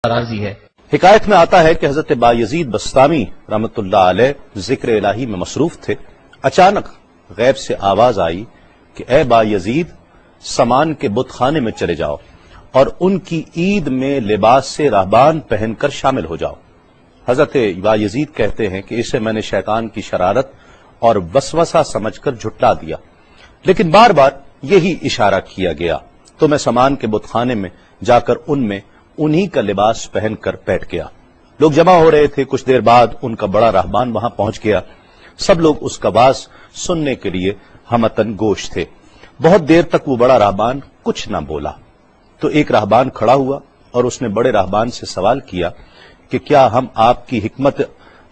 راضی ہے۔ حکایت میں آتا ہے کہ حضرت بایزید بسطامی رحمۃ اللہ علیہ ذکر الہی میں مصروف تھے۔ اچانک غیب سے آواز آئی کہ اے بایزید، سامان کے بت خانے میں چلے جاؤ اور ان کی عید میں لباس سے راہبان پہن کر شامل ہو جاؤ۔ حضرت بایزید کہتے ہیں کہ اسے میں نے شیطان کی شرارت اور وسوسہ سمجھ کر جھٹلا دیا، لیکن بار بار یہی اشارہ کیا گیا تو میں سامان کے بت خانے میں جا کر ان میں انہی کا لباس پہن کر بیٹھ گیا۔ لوگ جمع ہو رہے تھے، کچھ دیر بعد ان کا بڑا راہبان وہاں پہنچ گیا۔ سب لوگ اس کا باز سننے کے لیے ہمتن گوش تھے۔ بہت دیر تک وہ بڑا راہبان کچھ نہ بولا تو ایک راہبان کھڑا ہوا اور اس نے بڑے راہبان سے سوال کیا کہ کیا ہم آپ کی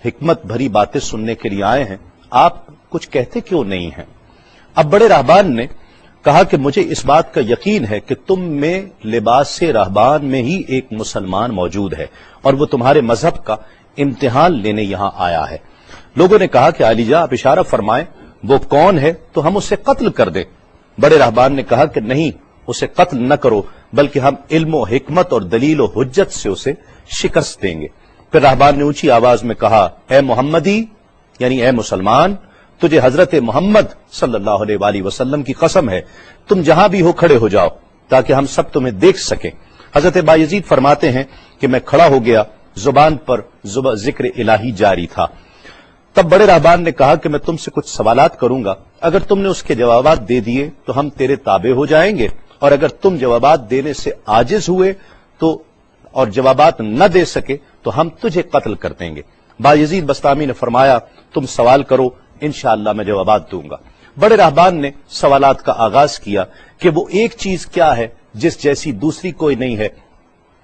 حکمت بھری باتیں سننے کے لیے آئے ہیں، آپ کچھ کہتے کیوں نہیں ہیں؟ اب بڑے راہبان نے کہا کہ مجھے اس بات کا یقین ہے کہ تم میں لباس سے راہبان میں ہی ایک مسلمان موجود ہے اور وہ تمہارے مذہب کا امتحان لینے یہاں آیا ہے۔ لوگوں نے کہا کہ علی جاں آپ اشارہ فرمائیں، وہ کون ہے تو ہم اسے قتل کر دیں۔ بڑے راہبان نے کہا کہ نہیں، اسے قتل نہ کرو، بلکہ ہم علم و حکمت اور دلیل و حجت سے اسے شکست دیں گے۔ پھر راہبان نے اونچی آواز میں کہا، اے محمدی، یعنی اے مسلمان، تجھے حضرت محمد صلی اللہ علیہ وآلہ وسلم کی قسم ہے، تم جہاں بھی ہو کھڑے ہو جاؤ تاکہ ہم سب تمہیں دیکھ سکیں۔ حضرت بایزید فرماتے ہیں کہ میں کھڑا ہو گیا، زبان پر ذکر الہی جاری تھا۔ تب بڑے راہبان نے کہا کہ میں تم سے کچھ سوالات کروں گا، اگر تم نے اس کے جوابات دے دیے تو ہم تیرے تابع ہو جائیں گے، اور اگر تم جوابات دینے سے عاجز ہوئے تو اور جوابات نہ دے سکے تو ہم تجھے قتل کر دیں گے۔ بایزید بسطامی نے فرمایا، تم سوال کرو، انشاءاللہ میں جوابات دوں گا۔ بڑے راہبان نے سوالات کا آغاز کیا کہ وہ ایک چیز کیا ہے جس جیسی دوسری کوئی نہیں ہے،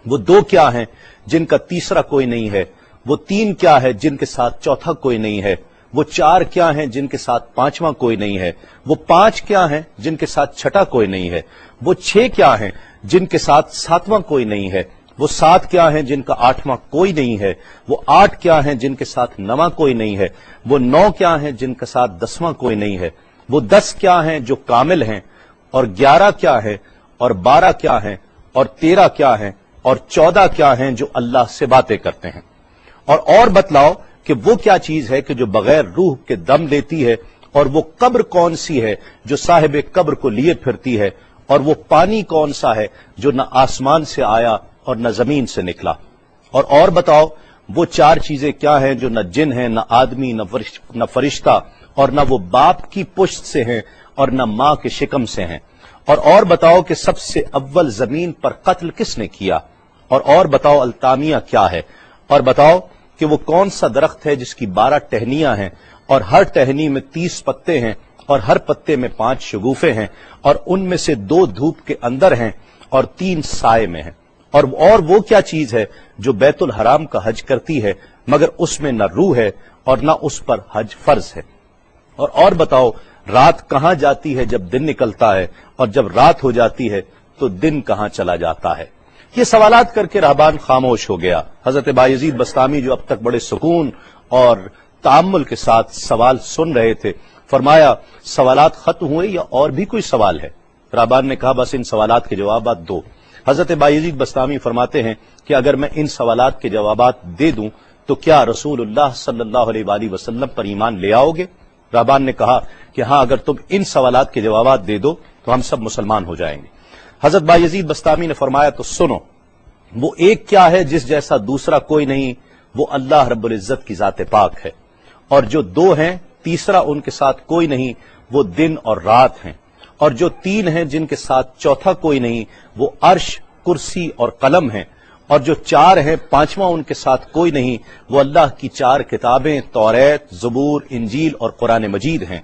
وہ دو کیا ہیں جن کا تیسرا کوئی نہیں ہے، وہ تین کیا ہے جن کے ساتھ چوتھا کوئی نہیں ہے، وہ چار کیا ہیں جن کے ساتھ پانچواں کوئی نہیں ہے، وہ پانچ کیا ہیں جن کے ساتھ چھٹا کوئی نہیں ہے، وہ چھ کیا ہیں جن کے ساتھ ساتواں کوئی نہیں ہے، وہ سات کیا ہیں جن کا آٹھواں کوئی نہیں ہے، وہ آٹھ کیا ہیں جن کے ساتھ نواں کوئی نہیں ہے، وہ نو کیا ہیں جن کے ساتھ دسواں کوئی نہیں ہے، وہ 10 کیا ہیں جو کامل ہیں، اور 11 کیا ہے، اور 12 کیا ہیں، اور 13 کیا ہیں، اور 14 کیا ہیں جو اللہ سے باتیں کرتے ہیں۔ اور بتلاؤ کہ وہ کیا چیز ہے کہ جو بغیر روح کے دم لیتی ہے، اور وہ قبر کون سی ہے جو صاحب قبر کو لیے پھرتی ہے، اور وہ پانی کون سا ہے جو نہ آسمان سے آیا اور نہ زمین سے نکلا۔ اور بتاؤ وہ چار چیزیں کیا ہیں جو نہ جن ہیں، نہ آدمی، نہ فرشتہ، اور نہ وہ باپ کی پشت سے ہیں اور نہ ماں کے شکم سے ہیں۔ اور بتاؤ کہ سب سے اول زمین پر قتل کس نے کیا، اور بتاؤ التامیہ کیا ہے، اور بتاؤ کہ وہ کون سا درخت ہے جس کی 12 ٹہنیاں ہیں اور ہر ٹہنی میں 30 پتے ہیں اور ہر پتے میں 5 شگوفے ہیں، اور ان میں سے 2 دھوپ کے اندر ہیں اور 3 سائے میں ہیں۔ اور وہ کیا چیز ہے جو بیت الحرام کا حج کرتی ہے مگر اس میں نہ روح ہے اور نہ اس پر حج فرض ہے۔ اور بتاؤ رات کہاں جاتی ہے جب دن نکلتا ہے، اور جب رات ہو جاتی ہے تو دن کہاں چلا جاتا ہے۔ یہ سوالات کر کے راہبان خاموش ہو گیا۔ حضرت بایزید بسطامی جو اب تک بڑے سکون اور تأمل کے ساتھ سوال سن رہے تھے، فرمایا سوالات ختم ہوئے یا اور بھی کوئی سوال ہے؟ راہبان نے کہا بس ان سوالات کے جوابات دو۔ حضرت بایزید بسطامی فرماتے ہیں کہ اگر میں ان سوالات کے جوابات دے دوں تو کیا رسول اللہ صلی اللہ علیہ وآلہ وسلم پر ایمان لے آؤ گے؟ راہبان نے کہا کہ ہاں، اگر تم ان سوالات کے جوابات دے دو تو ہم سب مسلمان ہو جائیں گے۔ حضرت بایزید بسطامی نے فرمایا تو سنو، وہ ایک کیا ہے جس جیسا دوسرا کوئی نہیں، وہ اللہ رب العزت کی ذات پاک ہے، اور جو 2 ہیں تیسرا ان کے ساتھ کوئی نہیں، وہ دن اور رات ہیں، اور جو 3 ہیں جن کے ساتھ چوتھا کوئی نہیں، وہ عرش، کرسی اور قلم ہیں، اور جو 4 ہیں پانچواں ان کے ساتھ کوئی نہیں، وہ اللہ کی 4 کتابیں توریت، زبور، انجیل اور قرآن مجید ہیں،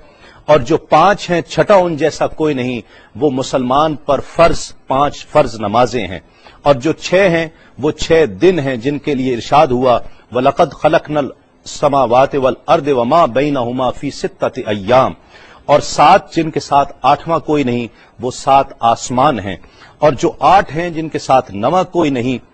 اور جو 5 ہیں چھٹا ان جیسا کوئی نہیں، وہ مسلمان پر فرض 5 فرض نمازیں ہیں، اور جو 6 ہیں وہ 6 دن ہیں جن کے لیے ارشاد ہوا وَلَقَدْ خَلَقْنَا السَّمَاوَاتِ وَالْأَرْضَ وَمَا بَيْنَهُمَا فِي 6 أَيَّامٍ، اور 7 جن کے ساتھ 8واں کوئی نہیں، وہ 7 آسمان ہیں، اور جو 8 ہیں جن کے ساتھ 9واں کوئی نہیں،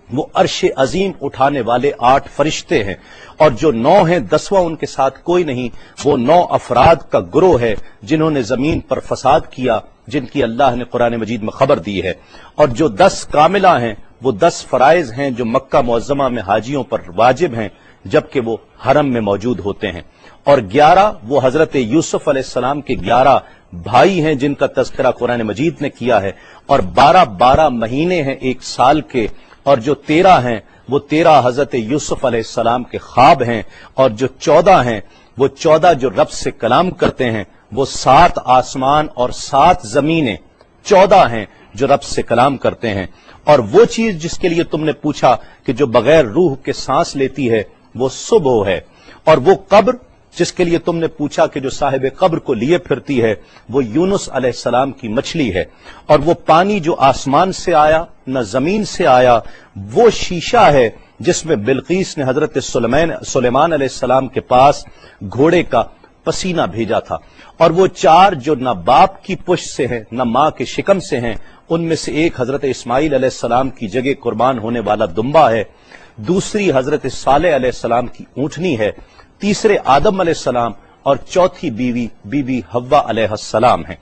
وہ عرش عظیم اٹھانے والے 8 فرشتے ہیں، اور جو 9 ہیں 10واں ان کے ساتھ کوئی نہیں، وہ 9 افراد کا گروہ ہے جنہوں نے زمین پر فساد کیا، جن کی اللہ نے قرآن مجید میں خبر دی ہے، اور جو 10 کاملہ ہیں وہ 10 فرائض ہیں جو مکہ معظمہ میں حاجیوں پر واجب ہیں جبکہ وہ حرم میں موجود ہوتے ہیں، اور 11 وہ حضرت یوسف علیہ السلام کے 11 بھائی ہیں جن کا تذکرہ قرآن مجید نے کیا ہے، اور 12 مہینے ہیں ایک سال کے، اور جو 13 ہیں وہ 13 حضرت یوسف علیہ السلام کے خواب ہیں، اور جو 14 ہیں وہ 14 جو رب سے کلام کرتے ہیں، وہ 7 آسمان اور 7 زمینیں 14 ہیں جو رب سے کلام کرتے ہیں، اور وہ چیز جس کے لیے تم نے پوچھا کہ جو بغیر روح کے سانس لیتی ہے وہ صبح ہے، اور وہ قبر جس کے لیے تم نے پوچھا کہ جو صاحب قبر کو لیے پھرتی ہے وہ یونس علیہ السلام کی مچھلی ہے، اور وہ پانی جو آسمان سے آیا نہ زمین سے آیا وہ شیشہ ہے جس میں بلقیس نے حضرت سلیمان علیہ السلام کے پاس گھوڑے کا پسینہ بھیجا تھا، اور وہ 4 جو نہ باپ کی پشت سے ہیں نہ ماں کے شکم سے ہیں، ان میں سے ایک حضرت اسماعیل علیہ السلام کی جگہ قربان ہونے والا دمبا ہے، دوسری حضرت صالح علیہ السلام کی اونٹنی ہے، تیسرے آدم علیہ السلام، اور چوتھی بیوی بی بی حوا علیہ السلام ہیں۔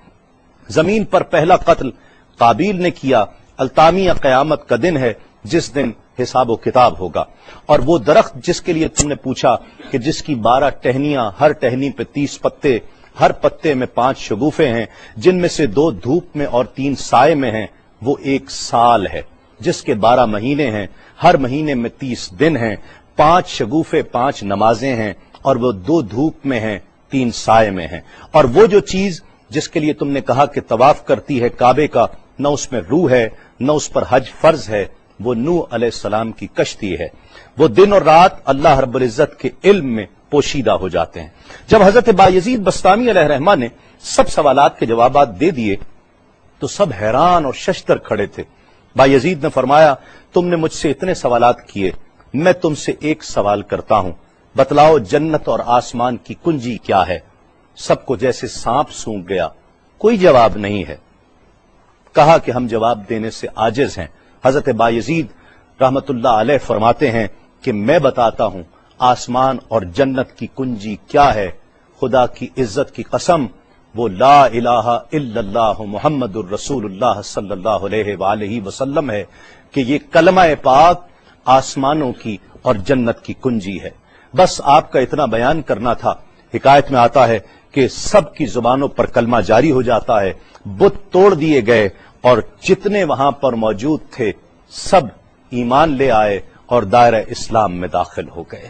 زمین پر پہلا قتل قابیل نے کیا، التامیہ قیامت کا دن ہے جس دن حساب و کتاب ہوگا، اور وہ درخت جس کے لیے تم نے پوچھا کہ جس کی 12 ٹہنیاں، ہر ٹہنی پہ 30 پتے، ہر پتے میں 5 شگوفے ہیں جن میں سے 2 دھوپ میں اور 3 سائے میں ہیں، وہ 1 سال ہے جس کے 12 مہینے ہیں، ہر مہینے میں 30 دن ہیں، 5 شگوفے 5 نمازیں ہیں، اور وہ 2 دھوپ میں ہیں 3 سائے میں ہیں، اور وہ جو چیز جس کے لیے تم نے کہا کہ طواف کرتی ہے کعبے کا، نہ اس میں روح ہے نہ اس پر حج فرض ہے، وہ نوح علیہ السلام کی کشتی ہے، وہ دن اور رات اللہ رب العزت کے علم میں پوشیدہ ہو جاتے ہیں۔ جب حضرت بایزید بسطامی علیہ الرحمہ نے سب سوالات کے جوابات دے دیے تو سب حیران اور ششدر کھڑے تھے۔ بایزید نے فرمایا تم نے مجھ سے اتنے سوالات کیے، میں تم سے ایک سوال کرتا ہوں، بتلاؤ جنت اور آسمان کی کنجی کیا ہے؟ سب کو جیسے سانپ سونگھ گیا، کوئی جواب نہیں ہے۔ کہا کہ ہم جواب دینے سے عاجز ہیں۔ حضرت بایزید رحمت اللہ علیہ فرماتے ہیں کہ میں بتاتا ہوں آسمان اور جنت کی کنجی کیا ہے، خدا کی عزت کی قسم وہ لا الہ الا اللہ محمد الرسول اللہ صلی اللہ علیہ وآلہ وسلم ہے کہ یہ کلمہ پاک آسمانوں کی اور جنت کی کنجی ہے۔ بس آپ کا اتنا بیان کرنا تھا۔ حکایت میں آتا ہے کہ سب کی زبانوں پر کلمہ جاری ہو جاتا ہے، بت توڑ دیے گئے، اور جتنے وہاں پر موجود تھے سب ایمان لے آئے اور دائرہ اسلام میں داخل ہو گئے۔